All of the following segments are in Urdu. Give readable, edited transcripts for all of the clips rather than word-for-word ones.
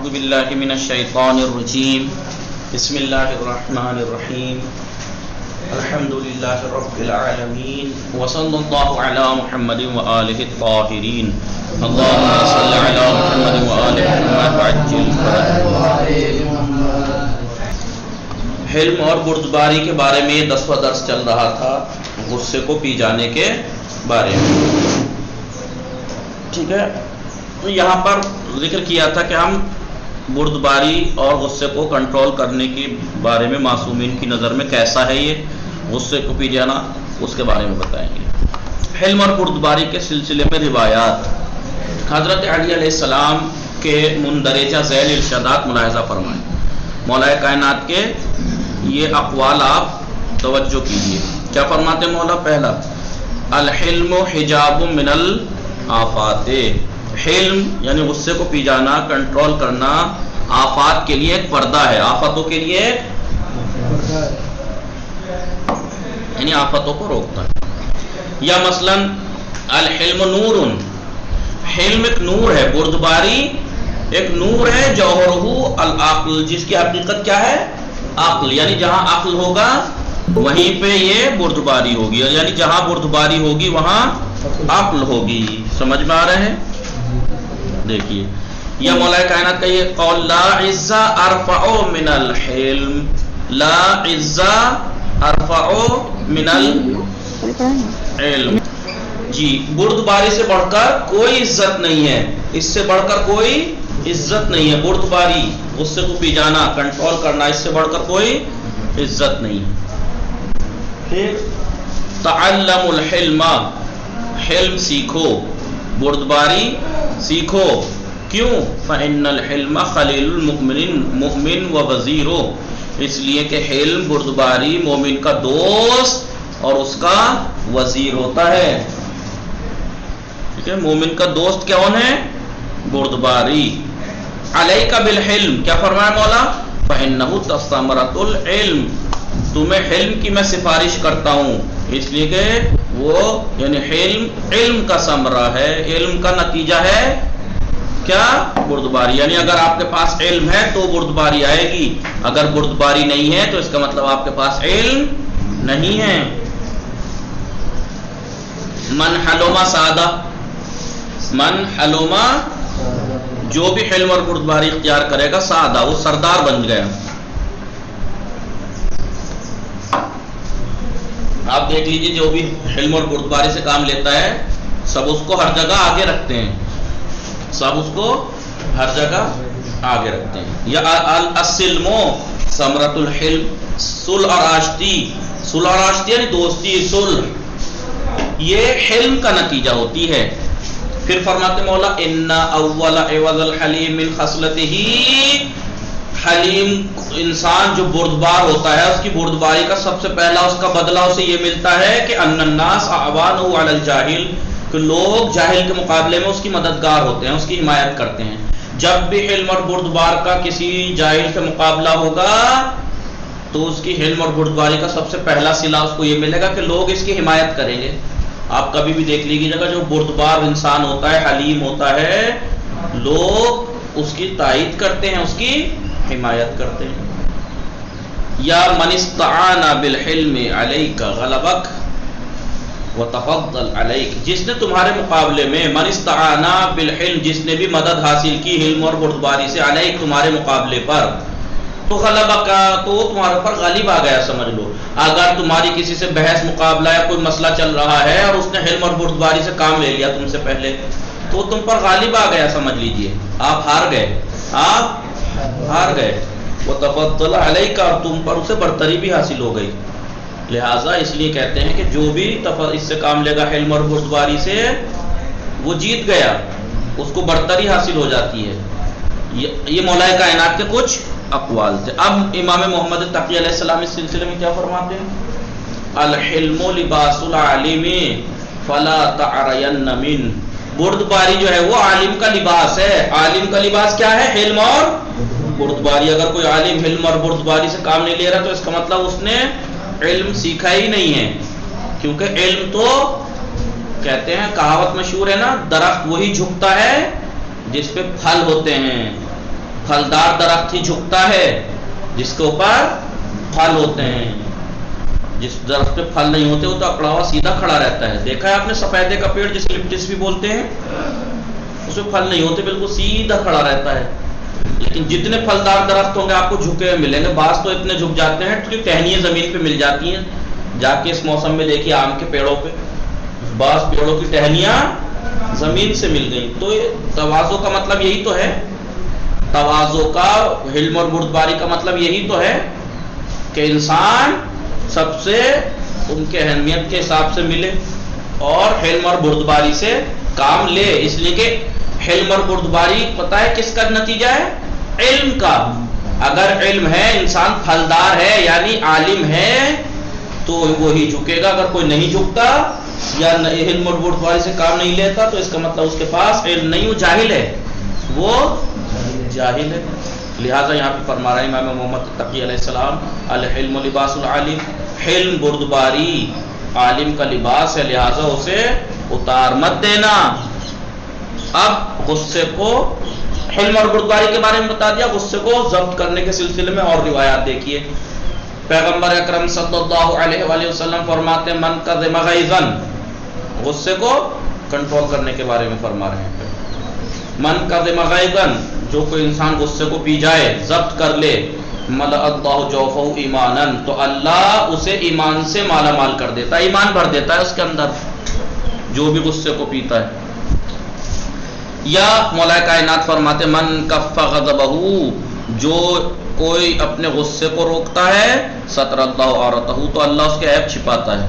اعوذ باللہ من الشیطان الرجیم بسم اللہ الرحمن الرحیم الحمد للہ رب العالمین وصلی اللہ علی محمد وآلہ الطاہرین اللہم صلی علی محمد وآلہ محمد وعجل فرجہ۔ حلم اور بردباری کے بارے میں 10واں درس چل رہا تھا، غصے کو پی جانے کے بارے میں، ٹھیک ہے۔ تو یہاں پر ذکر کیا تھا کہ ہم بردباری اور غصے کو کنٹرول کرنے کے بارے میں معصومین کی نظر میں کیسا ہے یہ غصے کو پی جانا، اس کے بارے میں بتائیں گے۔ حلم اور بردباری کے سلسلے میں روایات، حضرت علی علیہ السلام کے مندرجہ ذیل ارشادات ملاحظہ فرمائیں۔ مولا کائنات کے یہ اقوال آپ توجہ کیجیے، کیا فرماتے مولا؟ پہلا، الحلم حجاب من الآفات، حلم یعنی غصے کو پی جانا، کنٹرول کرنا، آفات کے لیے ایک پردہ ہے، آفتوں کے لیے یعنی آفتوں کو روکتا ہے۔ یا مثلا الحلم نور، حلم ایک نور ہے، بردباری ایک نور ہے، جوہرہ العقل، جس کی حقیقت کیا ہے؟ عقل، یعنی جہاں عقل ہوگا وہیں پہ یہ بردباری ہوگی، یعنی جہاں بردباری ہوگی وہاں عقل ہوگی۔ سمجھ میں آ رہے ہیں؟ دیکھیے، یہ مولا کائنات کا یہ قول، لا عزا ارفع من الحلم، لا عزا ارفع من العلم، جی بردباری سے بڑھ کر کوئی عزت نہیں ہے، اس سے بڑھ کر کوئی عزت نہیں ہے، بردباری غصے کو پی جانا، کنٹرول کرنا، اس سے بڑھ کر کوئی عزت نہیں ہے۔ پھر تعلم الحلم، حلم سیکھو، بردباری سیکھو، کیوں؟ فإن الحلم خلیل المؤمن، مؤمن و وزیرو، اس لیے کہ حلم بردباری مومن کا دوست اور اس کا وزیر ہوتا ہے، ٹھیک ہے۔ مومن کا دوست کون ہے؟ بردباری۔ علیک بالحلم، کیا فرمایا مولا؟ فإنہ ثمرۃ العلم، تمہیں حلم کی میں سفارش کرتا ہوں، اس لیے کہ وہ یعنی حلم علم کا ثمرہ ہے، علم کا نتیجہ ہے کیا؟ بردباری، یعنی اگر آپ کے پاس علم ہے تو بردباری آئے گی، اگر بردباری نہیں ہے تو اس کا مطلب آپ کے پاس علم نہیں ہے۔ من حلم سادہ، من حلم، جو بھی حلم اور بردباری اختیار کرے گا سادہ، وہ سردار بن گیا۔ آپ دیکھ لیجیے، جو بھی حلم اور بردباری سے کام لیتا ہے سب اس کو ہر جگہ آگے رکھتے ہیں، سب اس کو ہر جگہ آگے رکھتے ہیں۔ یا السلم ثمرۃ الحلم، صلح اور آشتی، صلح اور آشتی یعنی دوستی، صلح، یہ حلم کا نتیجہ ہوتی ہے۔ پھر فرماتے مولا، ان اول عوض الحلیم من خصلتہ، حلیم انسان جو بردبار ہوتا ہے اس کی بردباری کا سب سے پہلا اس کا بدلہ اسے یہ ملتا ہے کہ ان الناس اعوانہ علی الجاہل، کہ لوگ جاہل کے مقابلے میں اس کی مددگار ہوتے ہیں، اس کی حمایت کرتے ہیں۔ جب بھی حلم اور بردبار کا کسی جاہل سے مقابلہ ہوگا تو اس کی حلم اور بردباری کا سب سے پہلا صلہ اس کو یہ ملے گا کہ لوگ اس کی حمایت کریں گے۔ آپ کبھی بھی دیکھ لیجیے گا، جو بردبار انسان ہوتا ہے، حلیم ہوتا ہے، لوگ اس کی تائید کرتے ہیں، اس کی حمایت کرتے ہیں۔ یا من استعان بالحلم علیک غلبک وتفضل علیک، جس نے تمہارے مقابلے میں، من استعان بالحلم، جس نے بھی مدد حاصل کی حلم اور بردباری سے، علیک تمہارے مقابلے پر، تو غلبک، تو وہ تمہارے پر غالب آ گیا سمجھ لو۔ اگر تمہاری کسی سے بحث مقابلہ یا کوئی مسئلہ چل رہا ہے اور اس نے حلم اور بردباری سے کام لے لیا تم سے پہلے، تو تم پر غالب آ گیا سمجھ لیجئے، آپ ہار گئے، آپ ہار گئے۔ وتفضل علیک، اور تم پر اسے برتری بھی حاصل ہو گئی۔ لہٰذا اس لیے کہتے ہیں کہ جو بھی اس سے کام لے گا حلم اور بردباری سے، وہ جیت گیا، اس کو برتری حاصل ہو جاتی ہے۔ یہ مولا کائنات کے کچھ اقوال تھے۔ اب امام محمد تقی علیہ السلام اس سلسلے میں کیا فرماتے ہیں؟ الحلم لباس العالم فلا تعرین من، بردباری جو ہے وہ عالم کا لباس ہے۔ عالم کا لباس کیا ہے؟ حلم اور بردباری۔ اگر کوئی عالم حلم اور بردباری سے کام نہیں لے رہا تو اس کا مطلب اس نے علم سیکھا ہی نہیں ہے، کیونکہ علم تو کہتے ہیں، کہاوت مشہور ہے نا، درخت وہی جھکتا ہے جس پہ پھل ہوتے ہیں، پھلدار درخت ہی جھکتا ہے جس کے اوپر پھل ہوتے ہیں. جس درخت پہ پھل نہیں ہوتے وہ تو اکڑا ہوا سیدھا کھڑا رہتا ہے. دیکھا ہے آپ نے سفیدے کا پیڑ جسے لپٹس بھی بولتے ہیں, اس میں پھل نہیں ہوتے, بالکل سیدھا کھڑا رہتا ہے. لیکن جتنے پھلدار درخت ہوں گے آپ کو جھکے ہوئے ملیں گے. بعض تو اتنے جھک جاتے ہیں کہ ٹہنیاں زمین پہ مل جاتی ہیں. جا کے اس موسم میں دیکھیے آم کے پیڑوں پہ بعض پیڑوں کی ٹہنیاں زمین سے مل گئی. تو تواضع کا مطلب یہی تو ہے, تواضع کا, حلم اور بردباری کا مطلب یہی تو ہے کہ انسان سب سے ان کے اہمیت کے حساب سے ملے اور حلم اور بردباری سے کام لے. اس لیے کہ حلم اور بردباری پتہ ہے کس کا نتیجہ ہے؟ علم کا. اگر علم ہے, انسان پھلدار ہے یعنی عالم ہے تو وہی جھکے گا. اگر کوئی نہیں جھکتا یا علم اور بردباری سے کام نہیں لیتا تو اس کا مطلب اس کے پاس علم نہیں, وہ جاہل ہے, وہ جاہل ہے. لہٰذا یہاں پہ فرما رہا ہے امام محمد تقی علیہ السلام, الحلم لباس العالم, حلم بردباری عالم کا لباس ہے, لہٰذا اسے اتار مت دینا. اب غصے کو, حلم اور بردباری کے بارے میں بتا دیا, غصے کو ضبط کرنے کے سلسلے میں اور روایات دیکھیے. پیغمبر اکرم صلی اللہ علیہ وآلہ وسلم فرماتے ہیں من کظم غیظا, غصے کو کنٹرول کرنے کے بارے میں فرما رہے ہیں. من کظم غیظا, جو کوئی انسان غصے کو پی جائے, ضبط کر لے, ملأ اللہ جوفہ ایمانا, تو اللہ اسے ایمان سے مالا مال کر دیتا ہے, ایمان بھر دیتا ہے اس کے اندر, جو بھی غصے کو پیتا ہے. یا مولا کائنات فرماتے من کف غضبہ, جو کوئی اپنے غصے کو روکتا ہے, ستر اللہ عورتہ, تو اللہ اس کے عیب چھپاتا ہے.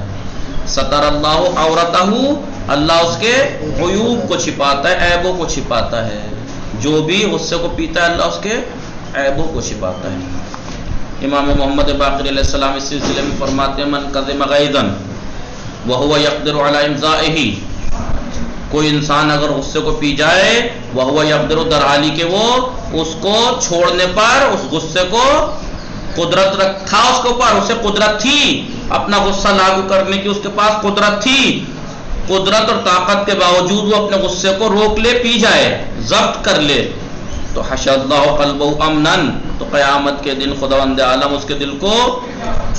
ستر اللہ عورتہ, اللہ اس کے عیوب کو چھپاتا ہے, عیبوں کو چھپاتا ہے. جو بھی غصے کو پیتا ہے اللہ اس کے عیبوں کو چھپاتا ہے. امام محمد باقر علیہ السلام اس سلسلے میں فرماتے ہیں من کظم غیظا وهو يقدر على امضائه, کوئی انسان اگر غصے کو پی جائے, وهو يقدر, در حالی کہ وہ اس کو چھوڑنے پر, اس غصے کو قدرت تھا اس کے اوپر, اسے قدرت تھی اپنا غصہ لاگو کرنے کی, اس کے پاس قدرت تھی, قدرت اور طاقت کے باوجود وہ اپنے غصے کو روک لے, پی جائے, ضبط کر لے, تو حشر اللہ قلبہ امنا, تو قیامت کے دن خداوند عالم اس کے دل کو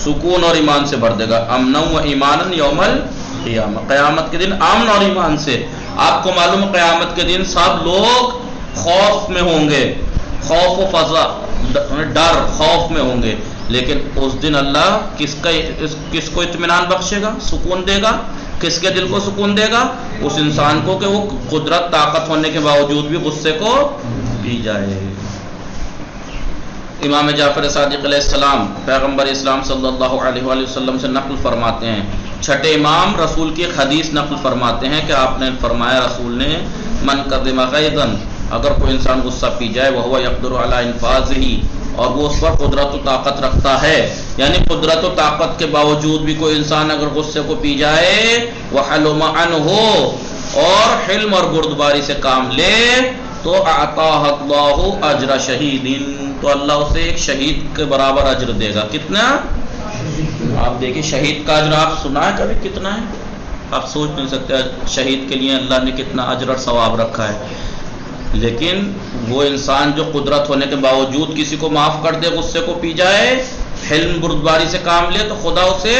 سکون اور ایمان سے بھر دے گا. امنا و ایمانا یوم القیامہ, قیامت کے دن امن اور ایمان سے. آپ کو معلوم ہے قیامت کے دن سب لوگ خوف میں ہوں گے, خوف و فضا, ڈر خوف میں ہوں گے, لیکن اس دن اللہ کس کو اطمینان بخشے گا, سکون دے گا, کس کے دل کو سکون دے گا؟ اس انسان کو کہ وہ قدرت طاقت ہونے کے باوجود بھی غصے کو پی جائے. امام جعفر صادق علیہ السلام پیغمبر اسلام صلی اللہ علیہ وآلہ وسلم سے نقل فرماتے ہیں, چھٹے امام رسول کی ایک حدیث نقل فرماتے ہیں کہ آپ نے فرمایا, رسول نے, من کظم غیظا, اگر کوئی انسان غصہ پی جائے, وهو يقدر على انفاذه, اور وہ اس پر قدرت و طاقت رکھتا ہے, یعنی قدرت و طاقت کے باوجود بھی کوئی انسان اگر غصے کو پی جائے, وحلم عنه, اور حلم اور بردباری سے کام لے, تو اعطاہ اللہ اجر شہید, تو اللہ اسے ایک شہید کے برابر اجر دے گا. کتنا؟ آپ دیکھیں شہید کا اجر آپ سنا ہے کبھی کتنا ہے؟ آپ سوچ نہیں سکتے شہید کے لیے اللہ نے کتنا اجر اور ثواب رکھا ہے. لیکن وہ انسان جو قدرت ہونے کے باوجود کسی کو معاف کر دے, غصے کو پی جائے, حلم بردباری سے کام لے, تو خدا اسے,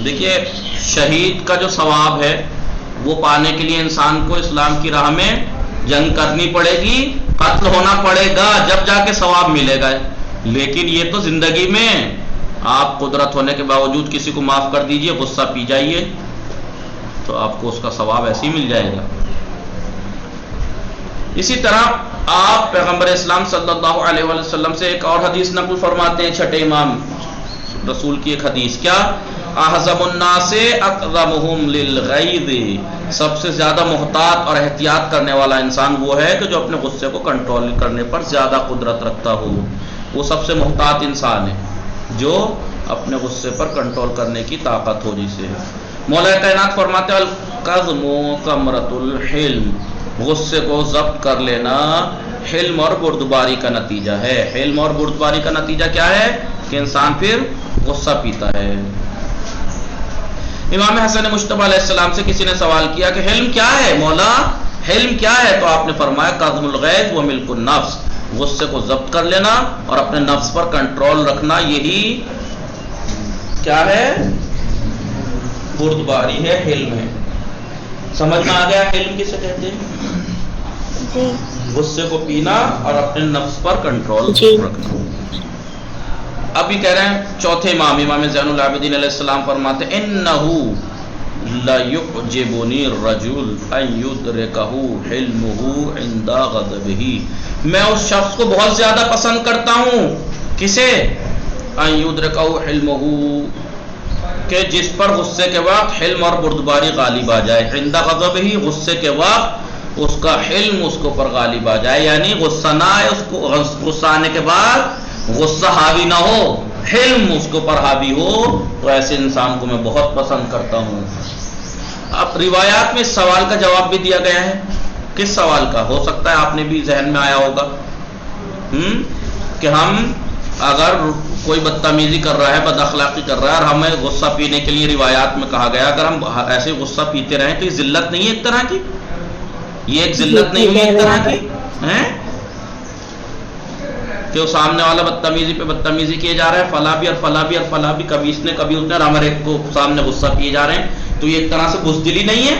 دیکھیے شہید کا جو ثواب ہے وہ پانے کے لیے انسان کو اسلام کی راہ میں جنگ کرنی پڑے گی, قتل ہونا پڑے گا, جب جا کے ثواب ملے گا. لیکن یہ تو زندگی میں آپ قدرت ہونے کے باوجود کسی کو معاف کر دیجئے, غصہ پی جائیے, تو آپ کو اس کا ثواب ایسے ہی مل جائے گا. اسی طرح آپ پیغمبر اسلام صلی اللہ علیہ وآلہ وسلم سے ایک اور حدیث نقل فرماتے ہیں, چھٹے امام رسول کی ایک حدیث, کیا؟ احزم الناس اقدمهم للغیظ, سب سے زیادہ محتاط اور احتیاط کرنے والا انسان وہ ہے کہ جو اپنے غصے کو کنٹرول کرنے پر زیادہ قدرت رکھتا ہو. وہ سب سے محتاط انسان ہے جو اپنے غصے پر کنٹرول کرنے کی طاقت ہو جسے. مولا کائنات فرماتے ہیں القظم ثمرۃ الحلم, غصے کو ضبط کر لینا حلم اور بردباری کا نتیجہ ہے. حلم اور بردباری کا نتیجہ کیا ہے؟ کہ انسان پھر غصہ پیتا ہے. امام حسن مجتبی علیہ السلام سے کسی نے سوال کیا کہ حلم کیا ہے؟ مولا حلم کیا ہے؟ تو آپ نے فرمایا کظم الغیظ و ملک النفس، غصے کو ضبط کر لینا اور اپنے نفس پر کنٹرول رکھنا، یہی کیا ہے؟ بردباری ہے، حلم ہے۔ سمجھ میں آ گیا حلم کسے کہتے ہیں؟ جی۔ غصے کو پینا اور اپنے نفس پر کنٹرول رکھنا۔ اب یہ کہہ رہے ہیں چوتھے امام زین العابدین علیہ السلام فرماتے ہیں انہ لیعجبنی الرجل ان یدرکہ حلمہ عند غضبہ، میں اس شخص کو بہت زیادہ پسند کرتا ہوں۔ کسے؟ ان یدرکہ حلمہ، کہ جس پر غصے کے وقت حلم اور بردباری غالب آ جائے۔ عند غضبہ، غصے کے وقت اس کا حلم اس کے اوپر غالب آ جائے، یعنی غصہ نہ آئے اس کو، غصہ آنے کے بعد غصہ حاوی نہ ہو، حلم اس کے اوپر حاوی ہو، تو ایسے انسان کو میں بہت پسند کرتا ہوں۔ اب روایات میں اس سوال کا جواب بھی دیا گیا ہے۔ کس سوال کا؟ ہو سکتا ہے آپ نے بھی ذہن میں آیا ہوگا کہ ہم اگر کوئی بدتمیزی کر رہا ہے، بد اخلاقی کر رہا ہے اور ہمیں غصہ پینے کے لیے روایات میں کہا گیا، اگر ہم ایسے غصہ پیتے رہیں تو یہ ذلت نہیں ہے ایک طرح کی؟ یہ ایک ذلت نہیں ہوئی ایک طرح کی ہے کہ وہ سامنے والا بدتمیزی پہ بدتمیزی کیے جا رہا ہے، فلاں بھی اور فلاں بھی اور فلاں بھی، کبھی اس نے کبھی اس نے، اور ہمارے کو سامنے غصہ کیے جا رہے ہیں، تو یہ ایک طرح سے بزدلی نہیں ہے؟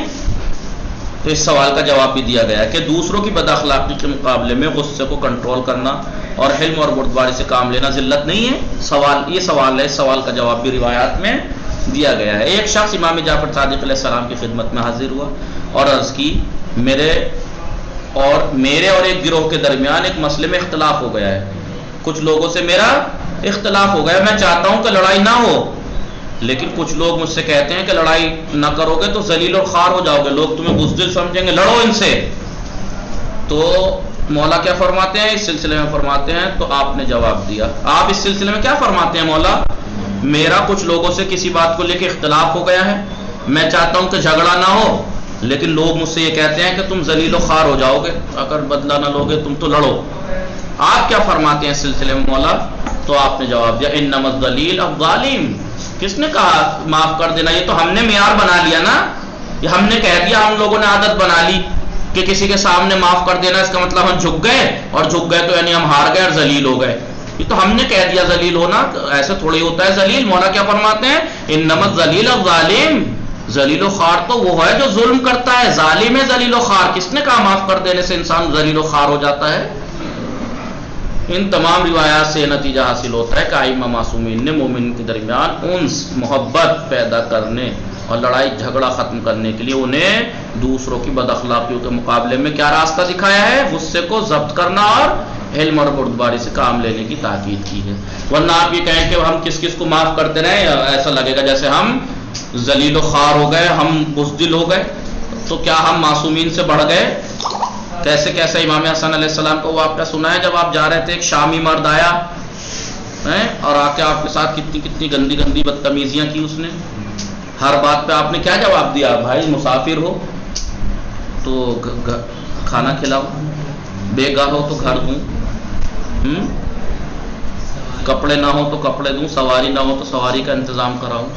تو اس سوال کا جواب بھی دیا گیا ہے کہ دوسروں کی بد اخلاقی کے مقابلے میں غصے کو کنٹرول کرنا اور حلم اور بردباری سے کام لینا ذلت نہیں ہے۔ سوال یہ سوال ہے، اس سوال کا جواب بھی روایات میں دیا گیا ہے۔ ایک شخص امام جعفر صادق علیہ السلام کی خدمت میں حاضر ہوا اور عرض کی میرے اور ایک گروہ کے درمیان ایک مسئلے میں اختلاف ہو گیا ہے، کچھ لوگوں سے میرا اختلاف ہو گیا، میں چاہتا ہوں کہ لڑائی نہ ہو، لیکن کچھ لوگ مجھ سے کہتے ہیں کہ لڑائی نہ کرو گے تو ذلیل اور خوار ہو جاؤ گے، لوگ تمہیں بزدل سمجھیں گے، لڑو ان سے۔ تو مولا کیا فرماتے ہیں اس سلسلے میں؟ فرماتے ہیں تو آپ نے جواب دیا، آپ اس سلسلے میں کیا فرماتے ہیں مولا؟ میرا کچھ لوگوں سے کسی بات کو لے کے اختلاف ہو گیا ہے، میں چاہتا ہوں کہ جھگڑا نہ ہو، لیکن لوگ مجھ سے یہ کہتے ہیں کہ تم ذلیل و خوار ہو جاؤ گے، اگر بدلہ نہ لوگے تم تو لڑو۔ آپ کیا فرماتے ہیں اس سلسلے میں مولا؟ تو آپ نے جواب دیا انما الذلیل الظالم۔ کس نے کہا معاف کر دینا؟ یہ تو ہم نے معیار بنا لیا نا، یہ ہم نے کہہ دیا، ہم لوگوں نے عادت بنا لی کہ کسی کے سامنے معاف کر دینا اس کا مطلب ہم جھک گئے، اور جھک گئے تو یعنی ہم ہار گئے اور ذلیل ہو گئے۔ یہ تو ہم نے کہہ دیا ذلیل ہونا، ایسے تھوڑی ہوتا ہے ذلیل۔ مولا کیا فرماتے ہیں انما الذلیل الظالم، ذلیل و خوار تو وہ ہے جو ظلم کرتا ہے، ظالم ہے ذلیل و خوار۔ کس نے کہا معاف کر دینے سے انسان ذلیل و خوار ہو جاتا ہے؟ ان تمام روایات سے نتیجہ حاصل ہوتا ہے کہ ائمہ معصومین نے مومن کے درمیان انس، محبت پیدا کرنے اور لڑائی جھگڑا ختم کرنے کے لیے انہیں دوسروں کی بد اخلاقیوں کے مقابلے میں کیا راستہ دکھایا ہے؟ غصے کو ضبط کرنا اور حلم اور بردباری سے کام لینے کی تاکید کی ہے۔ ورنہ آپ یہ کہیں کہ ہم کس کس کو معاف کرتے رہیں، ایسا لگے گا جیسے ہم ذلیل و خوار ہو گئے، ہم بزدل ہو گئے، تو کیا ہم معصومین سے بڑھ گئے؟ کیسے کیسے امام حسن علیہ السلام کو وہ آپ نے سنا ہے جب آپ جا رہے تھے، ایک شامی مرد آیا اور آ کے آپ کے ساتھ کتنی کتنی گندی گندی بدتمیزیاں کی، اس نے ہر بات پہ آپ نے کیا جواب دیا؟ بھائی مسافر ہو تو کھانا کھلاؤ، بے گھر ہو تو گھر دوں، کپڑے نہ ہو تو کپڑے دوں، سواری نہ ہو تو سواری کا انتظام کراؤں۔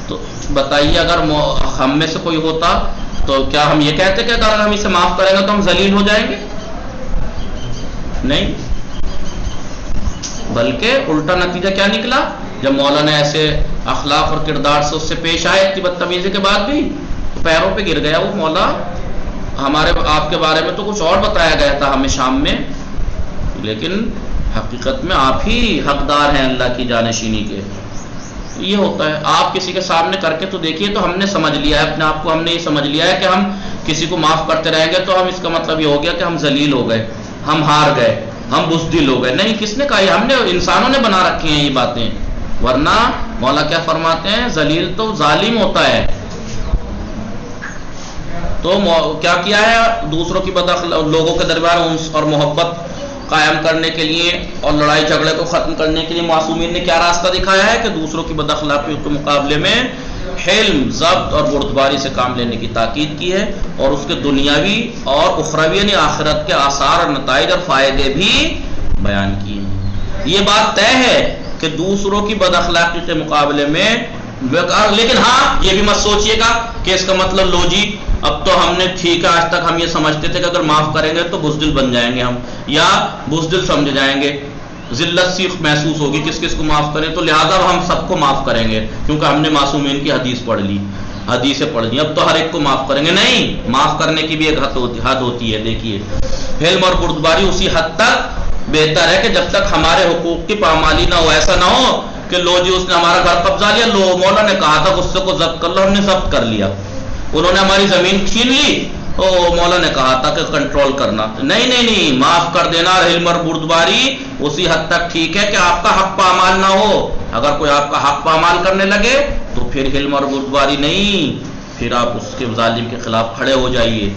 تو بتائیے اگر ہم میں سے کوئی ہوتا تو کیا ہم یہ کہتے کہ اگر ہم اسے معاف کریں گے تو ہم ذلیل ہو جائیں گے؟ نہیں، بلکہ الٹا نتیجہ کیا نکلا؟ جب مولا نے ایسے اخلاق اور کردار سے اس سے پیش آئے اتنی بدتمیزی کے بعد بھی، تو پیروں پہ گر گیا وہ مولا۔ ہمارے آپ کے بارے میں تو کچھ اور بتایا گیا تھا ہمیں شام میں، لیکن حقیقت میں آپ ہی حقدار ہیں اللہ کی جانشینی کے۔ یہ ہوتا ہے، آپ کسی کے سامنے کر کے تو دیکھیے، تو ہم نے سمجھ لیا ہے اپنے آپ کو، ہم نے یہ سمجھ لیا ہے کہ ہم کسی کو معاف کرتے رہیں گے تو ہم اس کا مطلب یہ ہو گیا کہ ہم ذلیل ہو گئے، ہم ہار گئے، ہم بزدل ہو گئے۔ نہیں، کس نے کہا؟ یہ ہم نے، انسانوں نے بنا رکھی ہیں یہ باتیں۔ ورنہ مولا کیا فرماتے ہیں؟ ذلیل تو ظالم ہوتا ہے۔ تو کیا کیا ہے؟ دوسروں کی لوگوں کے درمیان انس اور محبت قائم کرنے کے لیے اور لڑائی جھگڑے کو ختم کرنے کے لیے معصومین نے کیا راستہ دکھایا ہے کہ دوسروں کی بد اخلاقیوں کے مقابلے میں حلم، ضبط اور بردباری سے کام لینے کی تاکید کی ہے، اور اس کے دنیاوی اور اخروی یعنی آخرت کے آثار اور نتائج اور فائدے بھی بیان کیے ہیں۔ یہ بات طے ہے کہ دوسروں کی بد اخلاقی کے مقابلے میں، لیکن ہاں یہ بھی مت سوچیے گا کہ اس کا مطلب لو جی اب تو ہم نے ٹھیک ہے، آج تک ہم یہ سمجھتے تھے کہ اگر معاف کریں گے تو بزدل بن جائیں گے ہم، یا بزدل سمجھے جائیں گے، ذلت سی محسوس ہوگی کس کس کو معاف کریں، تو لہٰذا ہم سب کو معاف کریں گے کیونکہ ہم نے معصومین کی حدیث پڑھ لی، حدیثیں پڑھ لی، اب تو ہر ایک کو معاف کریں گے۔ نہیں، معاف کرنے کی بھی ایک حد ہوتی ہے۔ دیکھیے، حلم اور بردباری اسی حد تک بہتر ہے کہ جب تک ہمارے حقوق کی پامالی نہ ہو۔ ایسا نہ ہو کہ لو جی اس نے ہمارا گھر قبضہ لیا، لو مولا نے کہا تھا غصے کو ضبط کر لو، ہم نے ضبط کر لیا، انہوں نے ہماری زمین چھین لی، تو مولا نے کہا تھا کہ کنٹرول کرنا۔ نہیں نہیں نہیں، معاف کر دینا اور حلم اور بردباری اسی حد تک ٹھیک ہے کہ آپ کا حق پامال نہ ہو۔ اگر کوئی آپ کا حق پامال کرنے لگے تو پھر حلم اور بردباری نہیں، پھر آپ اس کے ظالم کے خلاف کھڑے ہو جائیے۔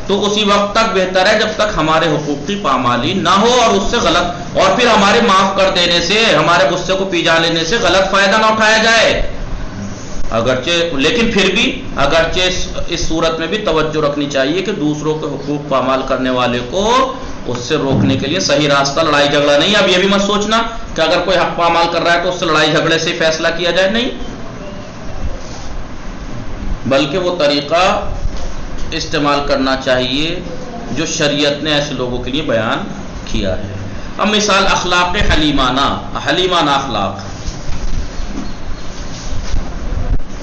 تو اسی وقت تک بہتر ہے جب تک ہمارے حقوق کی پامالی نہ ہو اور اس سے غلط، اور پھر ہمارے معاف کر دینے سے، ہمارے غصے کو پی جا لینے سے غلط فائدہ نہ اٹھایا جائے۔ اگرچہ لیکن پھر بھی اگرچہ اس صورت میں بھی توجہ رکھنی چاہیے کہ دوسروں کے حقوق پامال کرنے والے کو اس سے روکنے کے لیے صحیح راستہ لڑائی جھگڑا نہیں۔ اب یہ بھی مت سوچنا کہ اگر کوئی حق پامال کر رہا ہے تو اس سے لڑائی جھگڑے سے فیصلہ کیا جائے، نہیں، بلکہ وہ طریقہ استعمال کرنا چاہیے جو شریعت نے ایسے لوگوں کے لیے بیان کیا ہے۔ اب مثال اخلاق حلیمانہ اخلاق،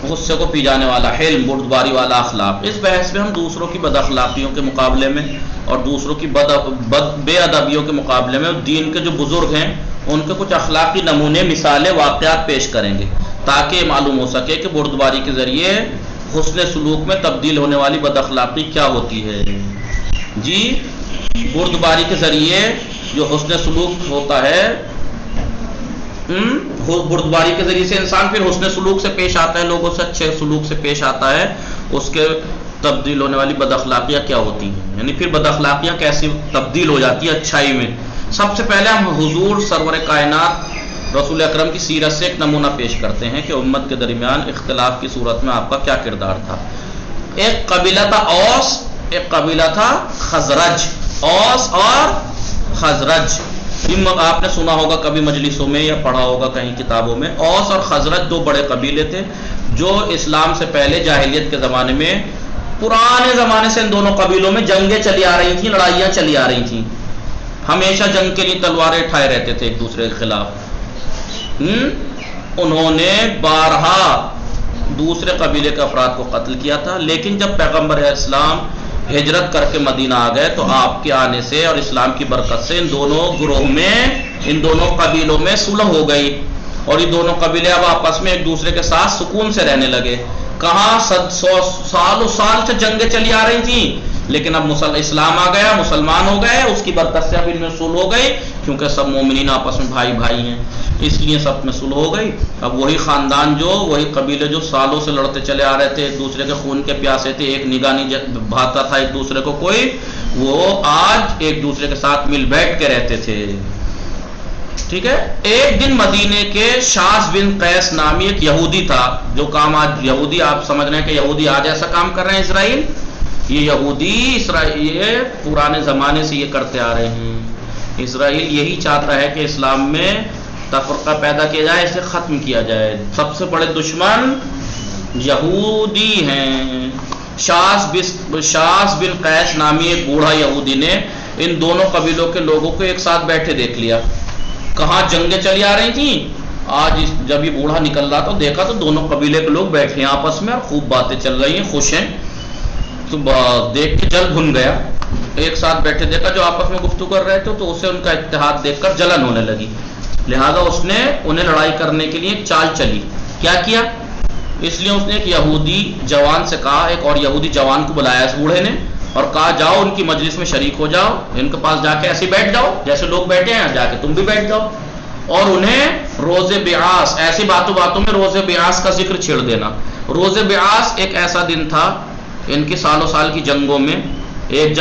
غصے کو پی جانے والا، حلم بردباری والا اخلاق۔ اس بحث میں ہم دوسروں کی بد اخلاقیوں کے مقابلے میں اور دوسروں کی بے ادبیوں کے مقابلے میں دین کے جو بزرگ ہیں ان کے کچھ اخلاقی نمونے، مثالیں، واقعات پیش کریں گے تاکہ معلوم ہو سکے کہ بردباری کے ذریعے حسن سلوک میں تبدیل ہونے والی بد اخلاقی کیا ہوتی ہے۔ جی، بردباری کے ذریعے جو حسن سلوک ہوتا ہے، بردباری کے ذریعے سے انسان پھر حسن سلوک سے پیش آتا ہے، لوگوں سے اچھے سلوک سے پیش آتا ہے، اس کے تبدیل ہونے والی بد اخلاقیاں کیا ہوتی ہیں، یعنی پھر بد اخلاقیاں کیسی تبدیل ہو جاتی ہیں اچھائی میں۔ سب سے پہلے ہم حضور سرور کائنات رسول اکرم کی سیرت سے ایک نمونہ پیش کرتے ہیں کہ امت کے درمیان اختلاف کی صورت میں آپ کا کیا کردار تھا۔ ایک قبیلہ تھا اوس، ایک قبیلہ تھا خزرج۔ اوس اور خزرج، آپ نے سنا ہوگا کبھی مجلسوں میں یا پڑھا ہوگا کہیں کتابوں میں۔ اوس اور خزرج دو بڑے قبیلے تھے جو اسلام سے پہلے جاہلیت کے زمانے میں، پرانے زمانے سے ان دونوں قبیلوں میں جنگیں چلی آ رہی تھیں، لڑائیاں چلی آ رہی تھیں، ہمیشہ جنگ کے لیے تلواریں اٹھائے رہتے تھے ایک دوسرے کے خلاف۔ انہوں نے بارہا دوسرے قبیلے کے افراد کو قتل کیا تھا، لیکن جب پیغمبر اسلام ہجرت کر کے مدینہ آ گئے تو آپ کے آنے سے اور اسلام کی برکت سے ان دونوں گروہ میں، ان دونوں قبیلوں میں صلح ہو گئی، اور یہ دونوں قبیلے اب آپس میں ایک دوسرے کے ساتھ سکون سے رہنے لگے۔ کہاں سالوں سال سے جنگیں چلی آ رہی تھیں، لیکن اب اسلام آ گیا، مسلمان ہو گئے، اس کی برکت سے اب ان میں صلح ہو گئی، کیونکہ سب مومنین آپس میں بھائی بھائی ہیں، اس لیے سب میں صلح ہو گئی۔ اب وہی خاندان جو، وہی قبیلے جو سالوں سے لڑتے چلے آ رہے تھے، ایک دوسرے کے خون کے پیاسے تھے، ایک نگاہ نہیں بھاتا تھا ایک دوسرے کو کوئی، وہ آج ایک دوسرے کے ساتھ مل بیٹھ کے رہتے تھے۔ ٹھیک ہے، ایک دن مدینے کے شاذ بن قیس نامی ایک یہودی تھا، جو کام آج یہودی، آپ سمجھ رہے ہیں کہ یہودی آج ایسا کام کر رہے ہیں اسرائیل، یہ یہودی اسرائیل پرانے زمانے سے یہ کرتے آ رہے ہیں۔ اسرائیل یہی چاہتا ہے کہ اسلام میں تفرقہ پیدا کیا جائے، اسے ختم کیا جائے۔ سب سے بڑے دشمن یہودی ہیں۔ شاذ بن قیس نامی ایک بوڑھا یہودی نے ان دونوں قبیلوں کے لوگوں کو ایک ساتھ بیٹھے دیکھ لیا۔ کہاں جنگیں چلی آ رہی تھیں، آج جب یہ بوڑھا نکل رہا تو دیکھا تو دونوں قبیلے کے لوگ بیٹھے ہیں آپس میں اور خوب باتیں چل رہی ہیں، خوش ہیں، تو دیکھ کے جل بھن گیا۔ ایک ساتھ بیٹھے دیکھا جو آپس میں گفتگو کر رہے تھے تو اسے ان کا اتحاد دیکھ کر جلن ہونے لگی، لہذا اس نے انہیں لڑائی کرنے کے لیے ایک چال چلی۔ کیا کیا؟ اس لیے اس نے ایک یہودی جوان سے کہا، ایک اور یہودی جوان کو بلایا اس بوڑھے نے اور کہا جاؤ ان کی مجلس میں شریک ہو جاؤ، ان کے پاس جا کے ایسے بیٹھ جاؤ جیسے لوگ بیٹھے ہیں، جا کے تم بھی بیٹھ جاؤ، اور انہیں روز بیعاص، ایسی باتوں باتوں میں روز بیعاص کا ذکر چھیڑ دینا۔ روز بیعاص ایک ایسا دن تھا ان کی سالوں سال کی جنگوں میں، ایک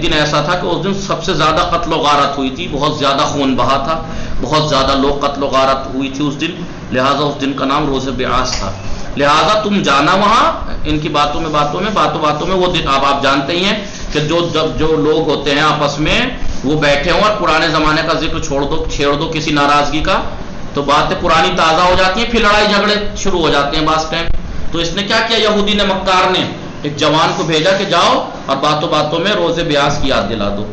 دن ایسا تھا کہ اس دن سب سے زیادہ قتل و غارت ہوئی تھی، بہت زیادہ خون بہا تھا، بہت زیادہ لوگ قتل و غارت ہوئی تھی اس دن، لہٰذا اس دن کا نام روز بیعاص تھا۔ لہٰذا تم جانا وہاں، ان کی باتوں میں وہ دن آپ جانتے ہی ہیں کہ جو لوگ ہوتے ہیں آپس میں وہ بیٹھے ہوں اور پرانے زمانے کا ذکر چھیڑ دو کسی ناراضگی کا، تو باتیں پرانی تازہ ہو جاتی ہیں، پھر لڑائی جھگڑے شروع ہو جاتے ہیں بعض ٹائم۔ تو اس نے کیا کیا، یہودی نے، مکار نے، ایک جوان کو بھیجا کہ جاؤ اور باتوں باتوں میں روزے بیاس کی یاد دلا دو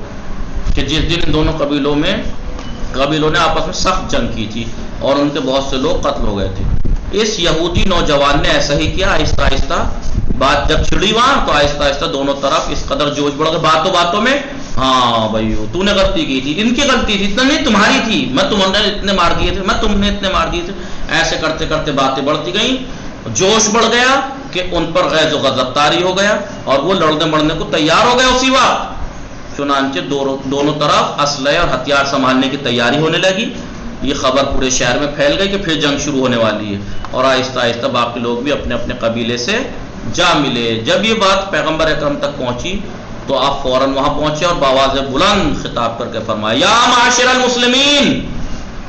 کہ جس دن ان دونوں قبیلوں نے آپس میں سخت جنگ کی تھی اور ان کے بہت سے لوگ قتل ہو گئے تھے. اس یہودی نوجوان نے ایسا ہی کیا. آہستہ آہستہ بات جب چھڑی وہاں تو آہستہ آہستہ دونوں طرف اس قدر جوش بڑھ گئے باتوں باتوں میں. ہاں بھائی تو نے غلطی کی تھی, ان کی غلطی تھی, اتنا نہیں تمہاری تھی, میں تمہیں اتنے مار دیے تھے, میں تم نے اتنے مار دیے تھے. ایسے کرتے کرتے باتیں بڑھتی گئیں, جوش بڑھ گیا کہ ان پر غیظ و غضب طاری ہو گیا اور وہ لڑنے مرنے کو تیار ہو گئے اسی وقت. چنانچہ دونوں طرف اسلحے اور ہتھیار سنبھالنے کی تیاری ہونے لگی. یہ خبر پورے شہر میں پھیل گئی کہ پھر جنگ شروع ہونے والی ہے, اور آہستہ آہستہ باقی لوگ بھی اپنے اپنے قبیلے سے جا ملے. جب یہ بات پیغمبر اکرم تک پہنچی تو آپ فوراً وہاں پہنچے اور بآواز بلند خطاب کر کے فرمایا, یا معاشر المسلمین,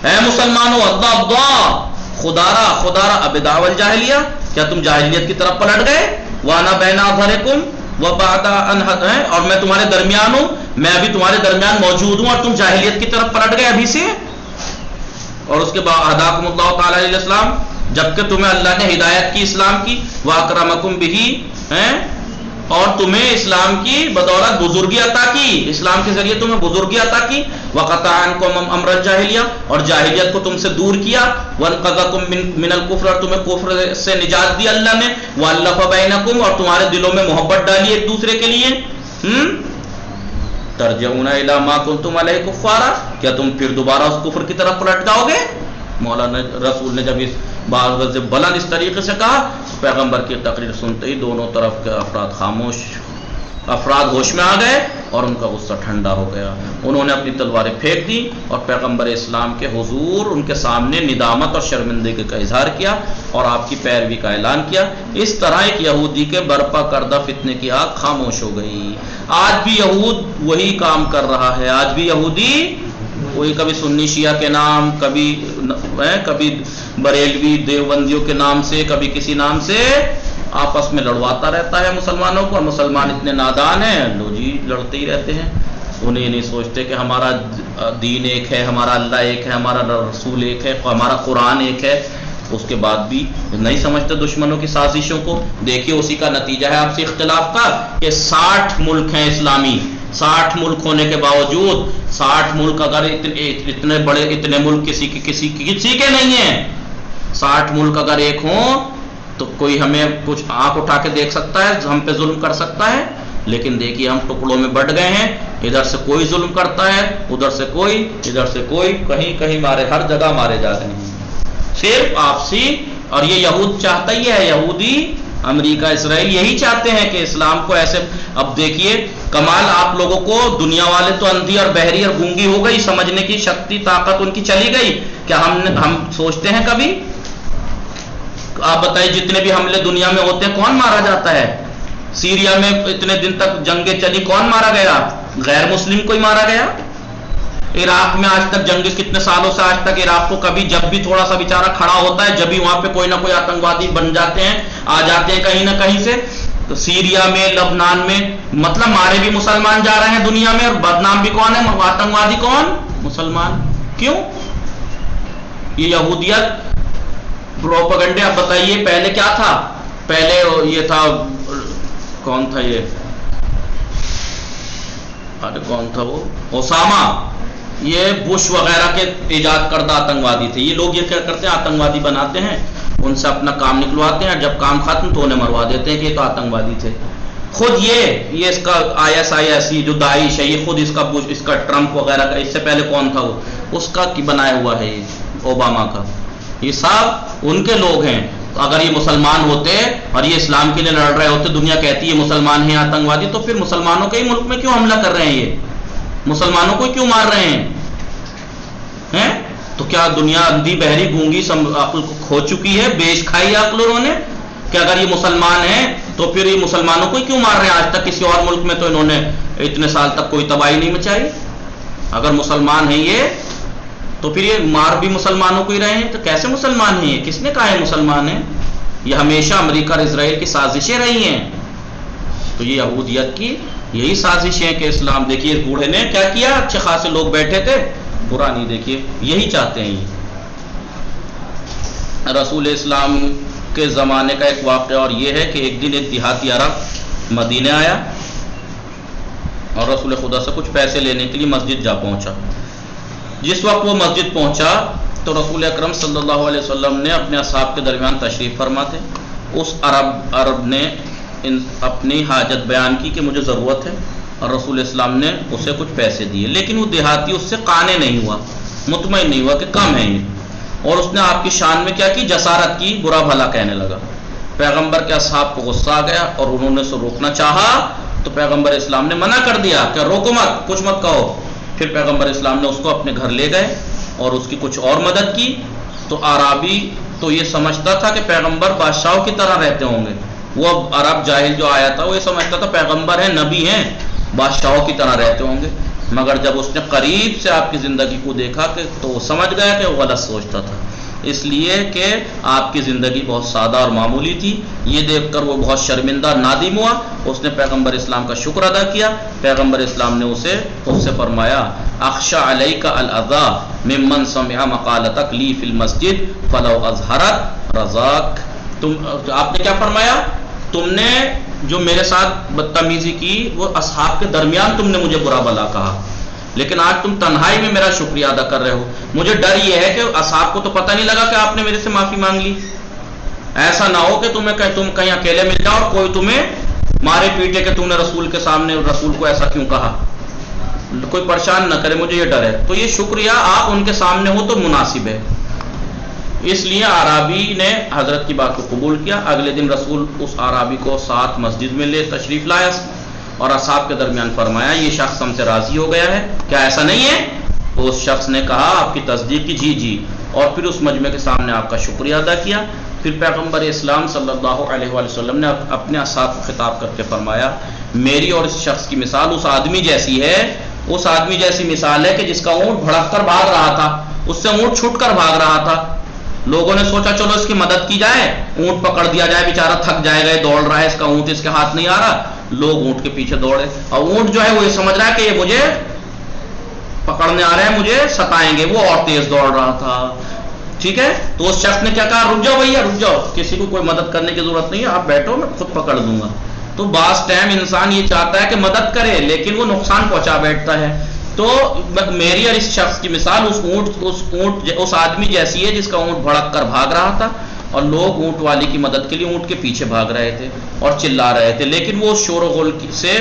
اے مسلمانوں, خدارا ابداء الجاہلیہ, کیا تم جاہلیت کی طرف پلٹ گئے؟ وانا بین اظہرکم وبعد ان, اور میں تمہارے درمیان ہوں, میں ابھی تمہارے درمیان موجود ہوں اور تم جاہلیت کی طرف پلٹ گئے ابھی سے. اور اس کے بعد ہداکم اللہ تعالی علیہ السلام, جبکہ تمہیں اللہ نے ہدایت کی اسلام کی, واکرمکم بہ, اور تمہیں اسلام کی بدولت بزرگی عطا کی, اسلام کے ذریعے تمہیں بزرگی عطا کی, وقطع عنکم امر الجاہلیہ, اور جاہلیت کو تم سے دور کیا, وانقذکم من الکفر, اور تمہیں کفر سے نجات دی اللہ نے, والف بینکم, اور تمہارے دلوں میں محبت ڈالی ایک دوسرے کے لیے. ترجعون الی ما کنتم علیہ کفارا, کیا تم پھر دوبارہ اس کفر کی طرف پلٹ جاؤ گے؟ مولانا رسول نے جب اس بات بلند اس طریقے سے کہا, پیغمبر کی تقریر سنتے ہی دونوں طرف کے افراد ہوش میں آ گئے اور ان کا غصہ ٹھنڈا ہو گیا. انہوں نے اپنی تلواریں پھینک دی اور پیغمبر اسلام کے حضور ان کے سامنے ندامت اور شرمندگی کا اظہار کیا اور آپ کی پیروی کا اعلان کیا. اس طرح ایک یہودی کے برپا کردہ فتنے کی آگ خاموش ہو گئی. آج بھی یہود وہی کام کر رہا ہے. آج بھی یہودی وہی, کبھی سنی شیعہ کے نام, کبھی بریلوی دیوبندیوں کے نام سے, کبھی کسی نام سے آپس میں لڑواتا رہتا ہے مسلمانوں کو. اور مسلمان اتنے نادان ہیں, لو جی لڑتے ہی رہتے ہیں. انہیں یہ نہیں سوچتے کہ ہمارا دین ایک ہے, ہمارا اللہ ایک ہے, ہمارا رسول ایک ہے, ہمارا قرآن ایک ہے. اس کے بعد بھی نہیں سمجھتے دشمنوں کی سازشوں کو. دیکھیے اسی کا نتیجہ ہے آپ سے اختلاف کا کہ 60 ملک ہیں اسلامی, 60 ملک ہونے کے باوجود 60 ملک اگر اتنے بڑے اتنے ملک کسی کے نہیں ہیں, 60 ملک اگر ایک ہوں تو کوئی ہمیں کچھ آنکھ اٹھا کے دیکھ سکتا ہے, ہم پہ ظلم کر سکتا ہے. لیکن دیکھیے ہم ٹکڑوں میں بٹ گئے ہیں, ادھر سے کوئی ظلم کرتا ہے, ادھر سے کوئی, ادھر سے کوئی, کہیں کہیں مارے, ہر جگہ مارے جا رہے ہیں صرف آپسی. اور یہ یہود چاہتا ہی ہے, یہودی امریکہ اسرائیل یہی چاہتے ہیں کہ اسلام کو ایسے. اب دیکھیے کمال آپ لوگوں کو, دنیا والے تو اندھی اور بہری اور گونگی ہو گئی, سمجھنے کی شکتی طاقت ان کی چلی گئی. کیا ہم سوچتے ہیں کبھی؟ آپ بتائیے جتنے بھی حملے دنیا میں ہوتے ہیں کون مارا جاتا ہے؟ سیریا میں اتنے دن تک جنگیں چلی, کون مارا گیا؟ غیر مسلم کوئی مارا گیا. عراق میں آج تک جنگ کتنے سالوں سے, آج تک عراق کو کبھی جب بھی تھوڑا سا بیچارہ کھڑا ہوتا ہے جب بھی وہاں پہ کوئی نہ کوئی آتنکوادی بن جاتے ہیں, آ جاتے ہیں کہیں نہ کہیں سے. تو سیریا میں, لبنان میں, مطلب مارے بھی مسلمان جا رہے ہیں دنیا میں, اور بدنام بھی کون ہے؟ آتنکوادی کون؟ مسلمان. کیوں؟ یہ یہودیت پروپیگنڈے. اب بتائیے پہلے کیا تھا؟ پہلے یہ تھا, کون تھا یہ, ارے کون تھا وہ, اسامہ, یہ بش وغیرہ کے ایجاد کردہ آتنکوادی تھے. یہ لوگ یہ کیا کرتے ہیں, آتنکوادی بناتے ہیں, ان سے اپنا کام نکلواتے ہیں, جب کام ختم تو انہیں مروا دیتے ہیں کہ یہ تو آتنکوادی تھے. خود یہ اس کا ISIS جو داعش ہے, یہ خود اس کا ٹرمپ وغیرہ کا, اس سے پہلے کون تھا وہ, اس کا بنایا ہوا ہے یہ اوباما کا. یہ سب ان کے لوگ ہیں. اگر یہ مسلمان ہوتے اور یہ اسلام کے لیے لڑ رہے ہوتے, دنیا کہتی ہے مسلمان ہیں آتنکوادی, تو پھر مسلمانوں کے ہی ملک میں کیوں حملہ کر رہے ہیں, یہ مسلمانوں کو کیوں مار رہے ہیں؟ تو کیا دنیا اندھی بہری گونگی عقل کھو چکی ہے, بیچ کھائی عقل انہوں نے, کہ اگر یہ مسلمان ہیں تو پھر یہ مسلمانوں کو کیوں مار رہے ہیں؟ آج تک کسی اور ملک میں تو انہوں نے اتنے سال تک کوئی تباہی نہیں مچائی. اگر مسلمان ہیں یہ تو پھر یہ مار بھی مسلمانوں کو ہی رہے ہیں, تو کیسے مسلمان ہیں یہ؟ کس نے کہا ہے مسلمان ہیں؟ یہ ہمیشہ امریکہ اور اسرائیل کی سازشیں رہی ہیں. تو یہ یہودیت کی یہی سازشیں کہ اسلام, دیکھیے اس بوڑھے نے کیا کیا, اچھے خاصے لوگ بیٹھے تھے, پرانی, دیکھیے یہی چاہتے ہیں. رسول اسلام کے زمانے کا ایک واقعہ اور یہ ہے کہ ایک دن ایک دیہاتی عرب مدینے آیا اور رسول خدا سے کچھ پیسے لینے کے لیے مسجد جا پہنچا. جس وقت وہ مسجد پہنچا تو رسول اکرم صلی اللہ علیہ وسلم نے اپنے اصحاب کے درمیان تشریف فرما تھے. اس عرب نے اپنی حاجت بیان کی کہ مجھے ضرورت ہے, اور رسول اسلام نے اسے کچھ پیسے دیے, لیکن وہ دیہاتی اس سے قانع نہیں ہوا, مطمئن نہیں ہوا کہ کم ہے یہ, اور اس نے آپ کی شان میں کیا کی, جسارت کی, برا بھلا کہنے لگا. پیغمبر کے اصحاب کو غصہ آ گیا اور انہوں نے اسے روکنا چاہا, تو پیغمبر اسلام نے منع کر دیا کہ روکو مت, کچھ مت کہو. پھر پیغمبر اسلام نے اس کو اپنے گھر لے گئے اور اس کی کچھ اور مدد کی. تو عربی تو یہ سمجھتا تھا کہ پیغمبر بادشاہوں کی طرح رہتے ہوں گے. وہ عرب جاہل جو آیا تھا وہ یہ سمجھتا تھا پیغمبر ہیں, نبی ہیں, بادشاہوں کی طرح رہتے ہوں گے. مگر جب اس نے قریب سے آپ کی زندگی کو دیکھا تو وہ سمجھ گیا کہ وہ غلط سوچتا تھا, اس لیے کہ آپ کی زندگی بہت سادہ اور معمولی تھی. یہ دیکھ کر وہ بہت شرمندہ نادم ہوا. اس نے پیغمبر اسلام کا شکر ادا کیا. پیغمبر اسلام نے اس سے فرمایا اخشى علیک الاذى ممن سمع مقالتک لی فی المسجد فلو اظہرت رضاک. آپ نے کیا فرمایا, تم نے جو میرے ساتھ بدتمیزی کی وہ اصحاب کے درمیان تم نے مجھے برا بھلا کہا, لیکن آج تم تنہائی میں میرا شکریہ ادا کر رہے ہو. مجھے ڈر یہ ہے کہ اصحاب کو تو پتہ نہیں لگا کہ آپ نے میرے سے معافی مانگ لی. ایسا نہ ہو کہ تم کہیں اکیلے مل جاؤ اور کوئی تمہیں مارے پیٹے کہ تم نے رسول کے سامنے رسول کو ایسا کیوں کہا, کوئی پریشان نہ کرے, مجھے یہ ڈر ہے. تو یہ شکریہ آپ ان کے سامنے ہو تو مناسب ہے. اس لیے عربی نے حضرت کی بات کو قبول کیا. اگلے دن رسول اس عربی کو ساتھ مسجد میں لے تشریف لایا اور اصحاب کے درمیان فرمایا یہ شخص ہم سے راضی ہو گیا ہے, کیا ایسا نہیں ہے؟ تو اس شخص نے کہا آپ کی تصدیق کی, جی جی, اور پھر اس مجمع کے سامنے آپ کا شکریہ ادا کیا. پھر پیغمبر اسلام صلی اللہ علیہ وآلہ وسلم نے اپنے اصحاب کو خطاب کر کے فرمایا میری اور اس شخص کی مثال اس آدمی جیسی ہے, اس آدمی جیسی مثال ہے کہ جس کا اونٹ بھڑک کر بھاگ رہا تھا, اس سے اونٹ چھوٹ کر بھاگ رہا تھا. لوگوں نے سوچا چلو اس کی مدد کی جائے, اونٹ پکڑ دیا جائے, بیچارہ تھک جائے گا, دوڑ رہا ہے, اس کا اونٹ اس کے ہاتھ نہیں آ رہا. لوگ اونٹ کے پیچھے دوڑے اور اونٹ جو ہے وہ یہ سمجھ رہا ہے کہ یہ مجھے پکڑنے آ رہے ہیں, مجھے ستائیں گے. وہ اور تیز دوڑ رہا تھا. ٹھیک ہے, تو اس شخص نے کیا کہا, رک جاؤ بھیا رک جاؤ, کسی کو کوئی مدد کرنے کی ضرورت نہیں ہے, آپ بیٹھو میں خود پکڑ دوں گا. تو بعض ٹائم انسان یہ چاہتا ہے کہ مدد کرے لیکن وہ نقصان پہنچا بیٹھتا ہے. تو میری اور اس شخص کی مثال اس آدمی جیسی ہے جس کا اونٹ بھڑک کر بھاگ رہا تھا اور لوگ اونٹ والی کی مدد کے لیے اونٹ کے پیچھے بھاگ رہے تھے اور چلا رہے تھے, لیکن وہ شور و غل سے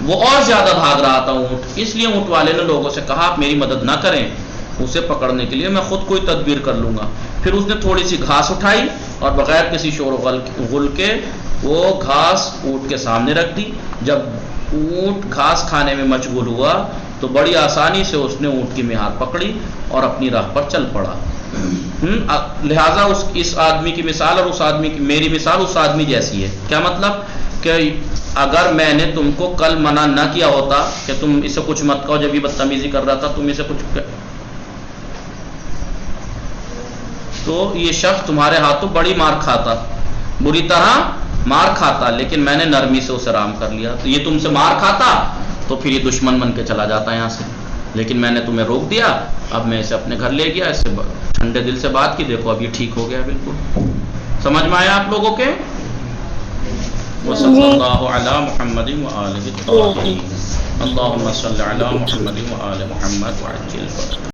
وہ اور زیادہ بھاگ رہا تھا اونٹ. اس لیے اونٹ والے نے لوگوں سے کہا آپ میری مدد نہ کریں, اسے پکڑنے کے لیے میں خود کوئی تدبیر کر لوں گا. پھر اس نے تھوڑی سی گھاس اٹھائی اور بغیر کسی شور و غل کے وہ گھاس اونٹ کے سامنے رکھ دی. جب اونٹ گھاس کھانے میں مشغول ہوا تو بڑی آسانی سے اس نے اونٹ کی مہار پکڑی اور اپنی راہ پر چل پڑا. لہٰذا اس آدمی کی مثال اور اس آدمی کی میری مثال اس آدمی جیسی ہے. کیا مطلب کہ اگر میں نے تم کو کل منع نہ کیا ہوتا کہ تم اسے کچھ مت کہو, جب یہ بدتمیزی کر رہا تھا تم اسے کچھ, تو یہ شخص تمہارے ہاتھوں بڑی مار کھاتا, بری طرح مار کھاتا, لیکن میں نے نرمی سے اسے رام کر لیا. تو یہ تم سے مار کھاتا تو پھر یہ دشمن بن کے چلا جاتا یہاں سے, لیکن میں نے تمہیں روک دیا. اب میں اسے اپنے گھر لے گیا, اس سے ٹھنڈے دل سے بات کی, دیکھو اب یہ ٹھیک ہو گیا بالکل. سمجھ میں آیا آپ لوگوں کے؟ وصلی اللہ علی محمد وآلہ الطاہرین. اللہم صلی علی محمد وآل محمد وعجل فرجہ.